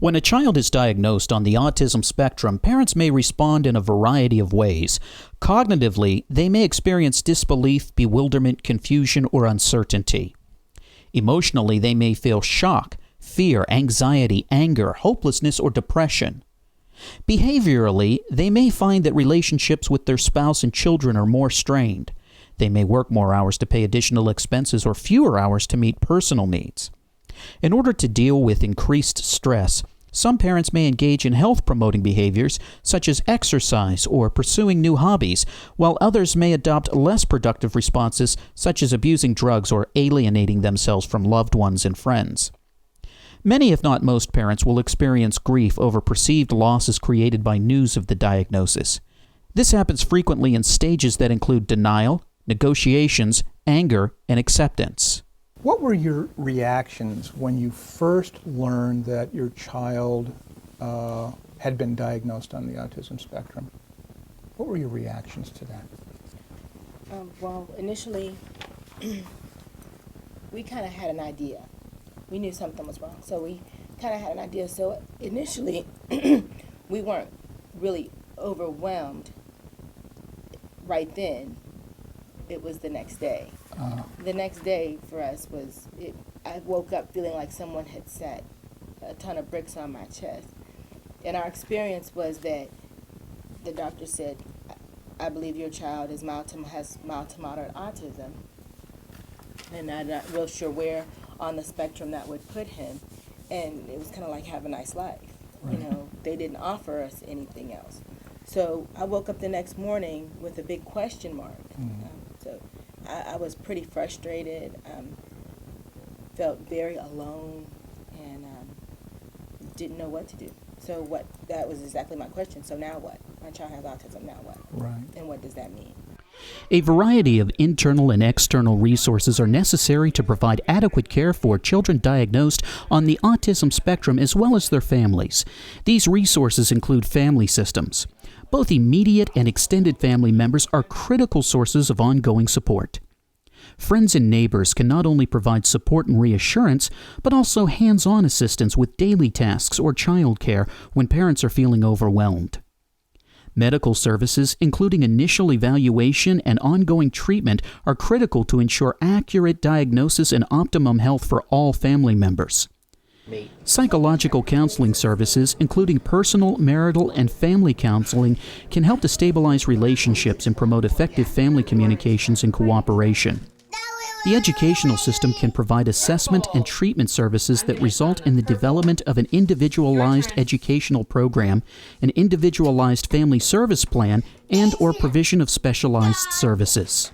When a child is diagnosed on the autism spectrum, parents may respond in a variety of ways. Cognitively, they may experience disbelief, bewilderment, confusion, or uncertainty. Emotionally, they may feel shock, fear, anxiety, anger, hopelessness, or depression. Behaviorally, they may find that relationships with their spouse and children are more strained. They may work more hours to pay additional expenses or fewer hours to meet personal needs. In order to deal with increased stress, some parents may engage in health-promoting behaviors such as exercise or pursuing new hobbies, while others may adopt less productive responses such as abusing drugs or alienating themselves from loved ones and friends. Many, if not most, parents will experience grief over perceived losses created by news of the diagnosis. This happens frequently in stages that include denial, negotiations, anger, and acceptance. What were your reactions when you first learned that your child had been diagnosed on the autism spectrum? What were your reactions to that? Well, initially, we kind of had an idea. We knew something was wrong, so we kind of had an idea. So initially, we weren't really overwhelmed right then. It was the next day. The next day for us was, I woke up feeling like someone had set a ton of bricks on my chest. And our experience was that the doctor said, I believe your child has mild to moderate autism. And I'm not real sure where on the spectrum that would put him. And it was kind of like have a nice life. Right. You know, they didn't offer us anything else. So I woke up the next morning with a big question mark. So I was pretty frustrated, felt very alone, and didn't know what to do. So that was exactly my question. So now what? My child has autism, now what? Right. And what does that mean? A variety of internal and external resources are necessary to provide adequate care for children diagnosed on the autism spectrum as well as their families. These resources include family systems. Both immediate and extended family members are critical sources of ongoing support. Friends and neighbors can not only provide support and reassurance, but also hands-on assistance with daily tasks or child care when parents are feeling overwhelmed. Medical services, including initial evaluation and ongoing treatment, are critical to ensure accurate diagnosis and optimum health for all family members. Psychological counseling services, including personal, marital, and family counseling, can help to stabilize relationships and promote effective family communications and cooperation. The educational system can provide assessment and treatment services that result in the development of an individualized educational program, an individualized family service plan, and/or provision of specialized services.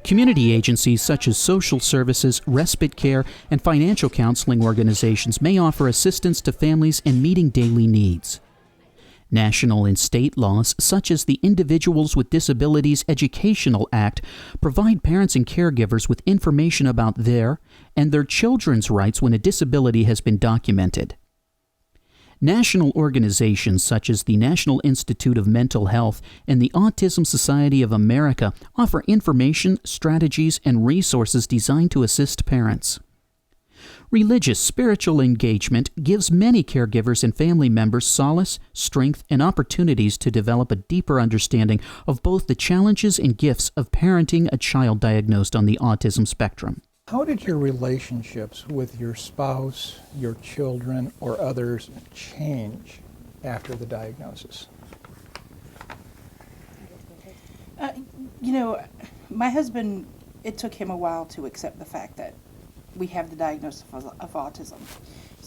Community agencies such as social services, respite care, and financial counseling organizations may offer assistance to families in meeting daily needs. National and state laws, such as the Individuals with Disabilities Educational Act, provide parents and caregivers with information about their and their children's rights when a disability has been documented. National organizations such as the National Institute of Mental Health and the Autism Society of America offer information, strategies, and resources designed to assist parents. Religious spiritual engagement gives many caregivers and family members solace, strength, and opportunities to develop a deeper understanding of both the challenges and gifts of parenting a child diagnosed on the autism spectrum. How did your relationships with your spouse, your children, or others change after the diagnosis? My husband, it took him a while to accept the fact that we have the diagnosis of autism.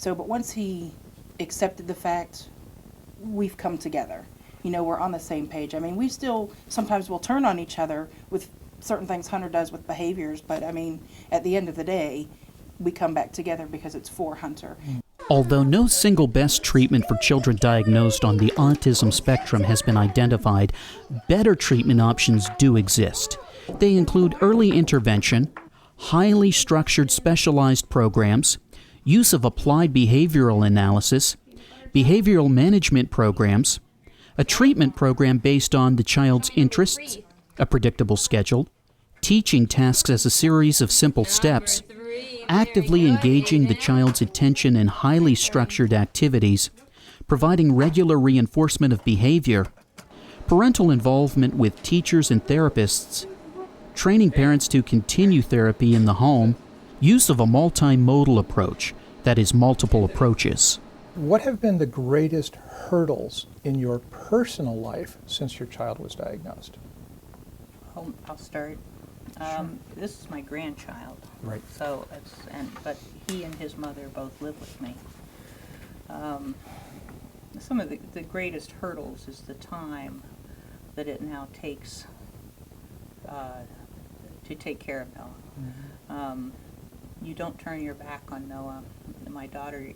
But once he accepted the fact, we've come together. We're on the same page. We still sometimes will turn on each other with certain things Hunter does with behaviors, but at the end of the day, we come back together because it's for Hunter. Although no single best treatment for children diagnosed on the autism spectrum has been identified, better treatment options do exist. They include early intervention, highly structured specialized programs, use of applied behavioral analysis, behavioral management programs, a treatment program based on the child's interests, a predictable schedule, teaching tasks as a series of simple steps, actively engaging the child's attention in highly structured activities, providing regular reinforcement of behavior, parental involvement with teachers and therapists, training parents to continue therapy in the home, use of a multimodal approach, that is, multiple approaches. What have been the greatest hurdles in your personal life since your child was diagnosed? I'll start. This is my grandchild. Right. So but he and his mother both live with me. Some of the greatest hurdles is the time that it now takes to take care of Noah. Mm-hmm. You don't turn your back on Noah. My daughter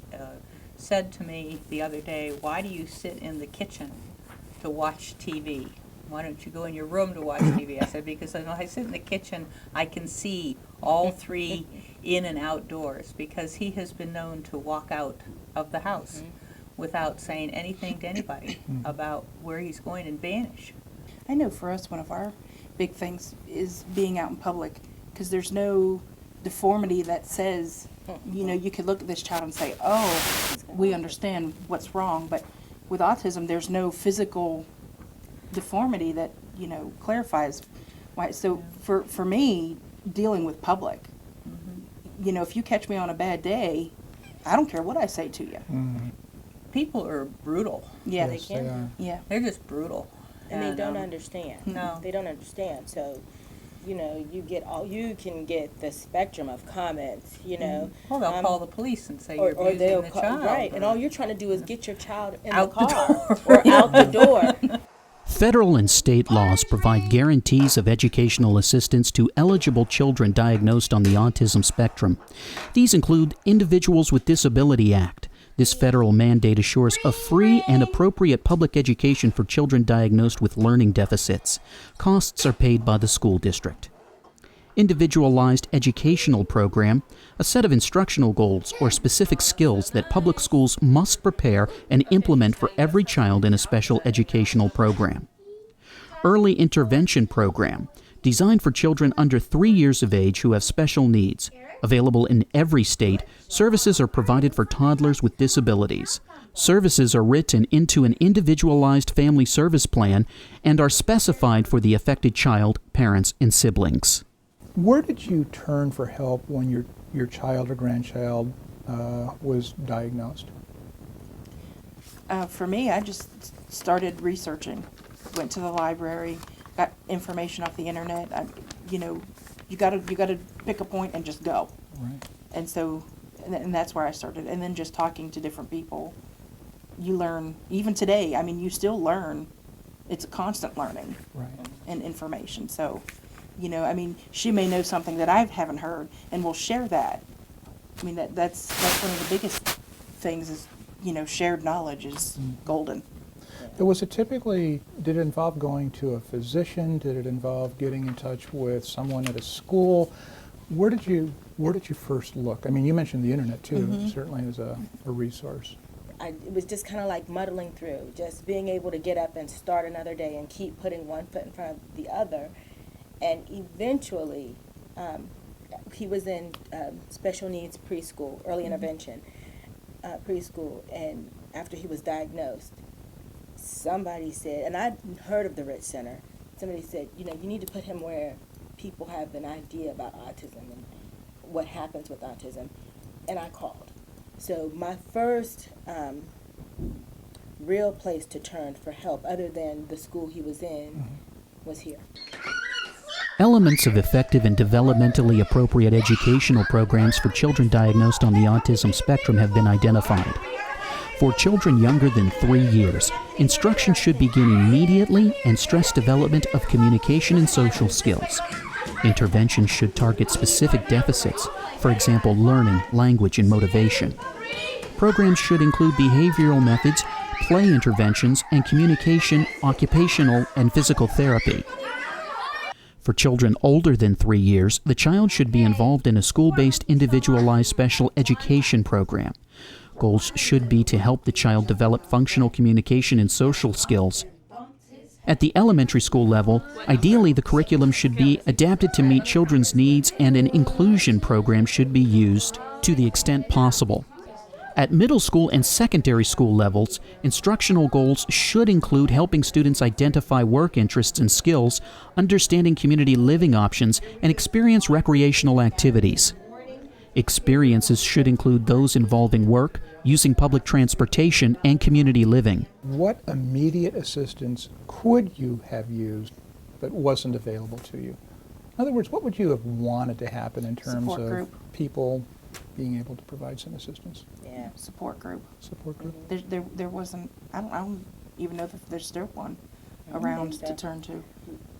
said to me the other day, "Why do you sit in the kitchen to watch TV? Why don't you go in your room to watch TV?" I said, "Because when I sit in the kitchen, I can see all three in and outdoors," because he has been known to walk out of the house without saying anything to anybody about where he's going and vanish. I know for us, one of our big things is being out in public, because there's no deformity that says, you know, you could look at this child and say, oh, we understand what's wrong, but with autism, there's no physical deformity that, you know, clarifies why. So for me, dealing with public, you know, if you catch me on a bad day, I don't care what I say to you. Mm-hmm. People are brutal. Yeah, Yes, they are. yeah. They're just brutal. And they don't understand. No. They don't understand. So, you know, you can get the spectrum of comments, you know. Well, they'll call the police and say or you're abusing they'll the call, child. right, and all you're trying to do is get your child in Out the the car door. or out the door. Federal and state laws provide guarantees of educational assistance to eligible children diagnosed on the autism spectrum. These include Individuals with Disability Act. This federal mandate assures a free and appropriate public education for children diagnosed with learning deficits. Costs are paid by the school district. Individualized Educational Program, a set of instructional goals or specific skills that public schools must prepare and implement for every child in a special educational program. Early Intervention Program, designed for children under 3 years of age who have special needs. Available in every state, services are provided for toddlers with disabilities. Services are written into an individualized family service plan and are specified for the affected child, parents, and siblings. Where did you turn for help when your child or grandchild was diagnosed? For me, I just started researching. Went to the library, got information off the internet. You know, you gotta pick a point and just go. Right. And so, and that's where I started. And then just talking to different people, you learn. Even today, I mean, you still learn. It's a constant learning Right. and information. So, you know, I mean, she may know something that I haven't heard, and we'll share that. I mean, that's one of the biggest things is, you know, shared knowledge is golden. Did it involve going to a physician? Did it involve getting in touch with someone at a school? Where did you first look? I mean, you mentioned the internet too, certainly as a resource. It was just kind of like muddling through, just being able to get up and start another day and keep putting one foot in front of the other. And eventually, he was in special needs preschool, early intervention preschool, and after he was diagnosed, somebody said, and I'd heard of the Rich Center, somebody said, you know, you need to put him where people have an idea about autism and what happens with autism, and I called. So my first real place to turn for help, other than the school he was in, was here. Elements of effective and developmentally appropriate educational programs for children diagnosed on the autism spectrum have been identified. For children younger than 3 years, instruction should begin immediately and stress development of communication and social skills. Interventions should target specific deficits, for example, learning, language, and motivation. Programs should include behavioral methods, play interventions, and communication, occupational, and physical therapy. For children older than 3 years, the child should be involved in a school-based individualized special education program. Goals should be to help the child develop functional communication and social skills. At the elementary school level, ideally the curriculum should be adapted to meet children's needs and an inclusion program should be used to the extent possible. At middle school and secondary school levels, instructional goals should include helping students identify work interests and skills, understanding community living options, and experience recreational activities. Experiences should include those involving work, using public transportation, and community living. What immediate assistance could you have used but wasn't available to you? In other words, what would you have wanted to happen in terms Support of group. people being able to provide some assistance? Yeah. Support group. Support group? There wasn't, I don't even know if there's still one I don't around think to so. turn to.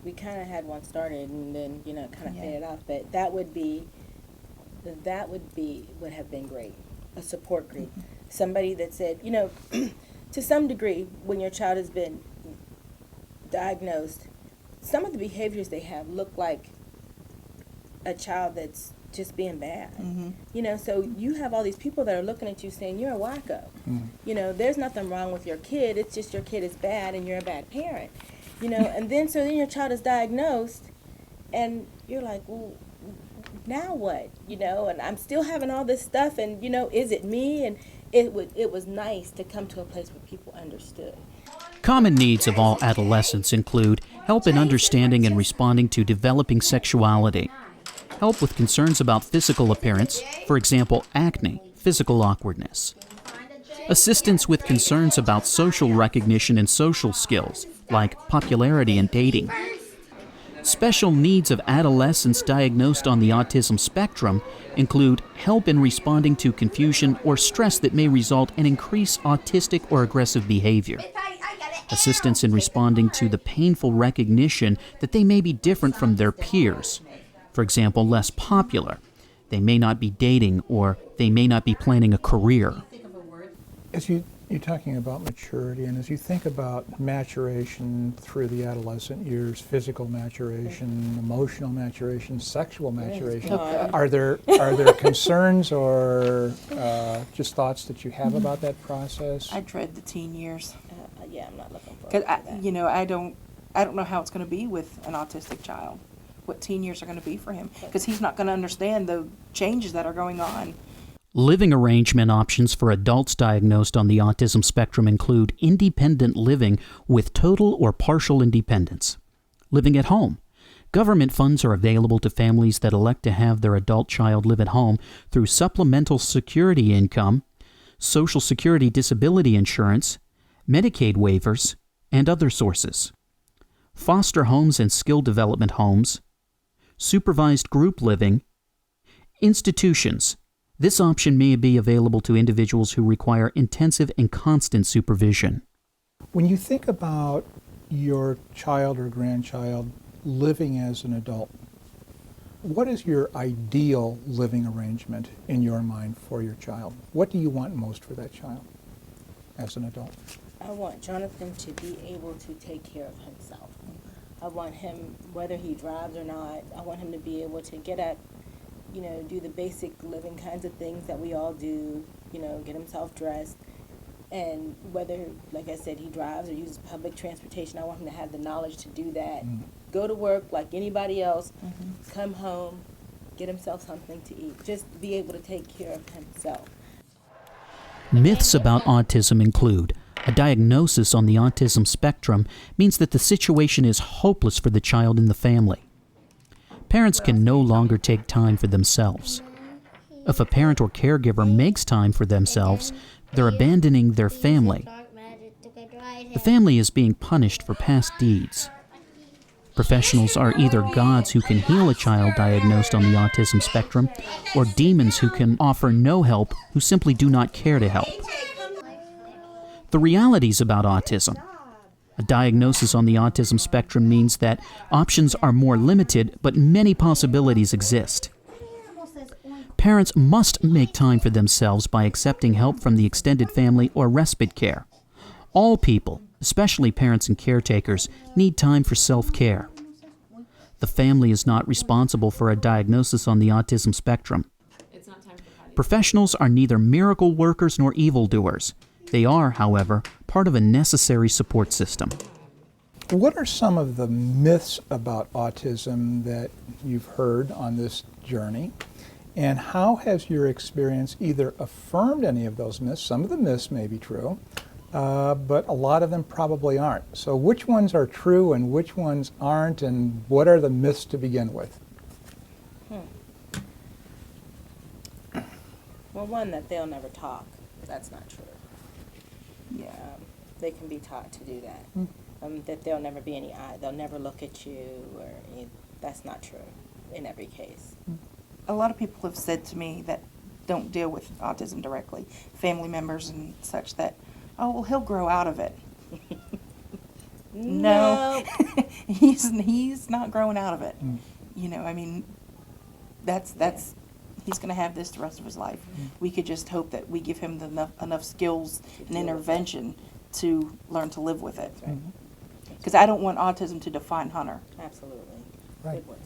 We kind of had one started and then, kind of Yeah. faded off, but would have been great, a support group. Somebody that said, to some degree, when your child has been diagnosed, some of the behaviors they have look like a child that's just being bad. So you have all these people that are looking at you saying, you're a wacko. There's nothing wrong with your kid, it's just your kid is bad and you're a bad parent. And then your child is diagnosed and you're like, well, now what? And I'm still having all this stuff and, is it me? And it was nice to come to a place where people understood. Common needs of all adolescents include help in understanding and responding to developing sexuality, help with concerns about physical appearance, for example, acne, physical awkwardness, assistance with concerns about social recognition and social skills, like popularity and dating. Special needs of adolescents diagnosed on the autism spectrum include help in responding to confusion or stress that may result in increased autistic or aggressive behavior, assistance in responding to the painful recognition that they may be different from their peers, for example, less popular, they may not be dating, or they may not be planning a career. As you're talking about maturity, and as you think about maturation through the adolescent years, physical maturation, emotional maturation, sexual maturation, are there concerns or just thoughts that you have about that process? I dread the teen years. Yeah, I'm not looking forward Because to that. I don't know how it's going to be with an autistic child, what teen years are going to be for him, because he's not going to understand the changes that are going on. Living arrangement options for adults diagnosed on the autism spectrum include independent living with total or partial independence, living at home. Government funds are available to families that elect to have their adult child live at home through supplemental security income, Social Security disability insurance, Medicaid waivers, and other sources. Foster homes and skill development homes, supervised group living, institutions. This option may be available to individuals who require intensive and constant supervision. When you think about your child or grandchild living as an adult, what is your ideal living arrangement in your mind for your child? What do you want most for that child as an adult? I want Jonathan to be able to take care of himself. I want him, whether he drives or not, I want him to be able to get up, do the basic living kinds of things that we all do, get himself dressed. And whether, like I said, he drives or uses public transportation, I want him to have the knowledge to do that. Go to work like anybody else, come home, get himself something to eat. Just be able to take care of himself. Myths about autism include a diagnosis on the autism spectrum means that the situation is hopeless for the child and the family. Parents can no longer take time for themselves. If a parent or caregiver makes time for themselves, they're abandoning their family. The family is being punished for past deeds. Professionals are either gods who can heal a child diagnosed on the autism spectrum, or demons who can offer no help, who simply do not care to help. The realities about autism. A diagnosis on the autism spectrum means that options are more limited, but many possibilities exist. Parents must make time for themselves by accepting help from the extended family or respite care. All people, especially parents and caretakers, need time for self-care. The family is not responsible for a diagnosis on the autism spectrum. Professionals are neither miracle workers nor evildoers. They are, however, part of a necessary support system. What are some of the myths about autism that you've heard on this journey? And how has your experience either affirmed any of those myths? Some of the myths may be true, but a lot of them probably aren't. So which ones are true and which ones aren't, and what are the myths to begin with? Well, one, that they'll never talk. That's not true. Yeah. They can be taught to do that. That there'll never be any eye. They'll never look at you, or that's not true in every case. A lot of people have said to me that don't deal with autism directly, family members and such, that, oh, well, he'll grow out of it. No. he's not growing out of it. You know, I mean, that's he's going to have this the rest of his life. We could just hope that we give him enough skills and intervention to learn to live with it. Because I don't want autism to define Hunter. Absolutely. Right. Good word.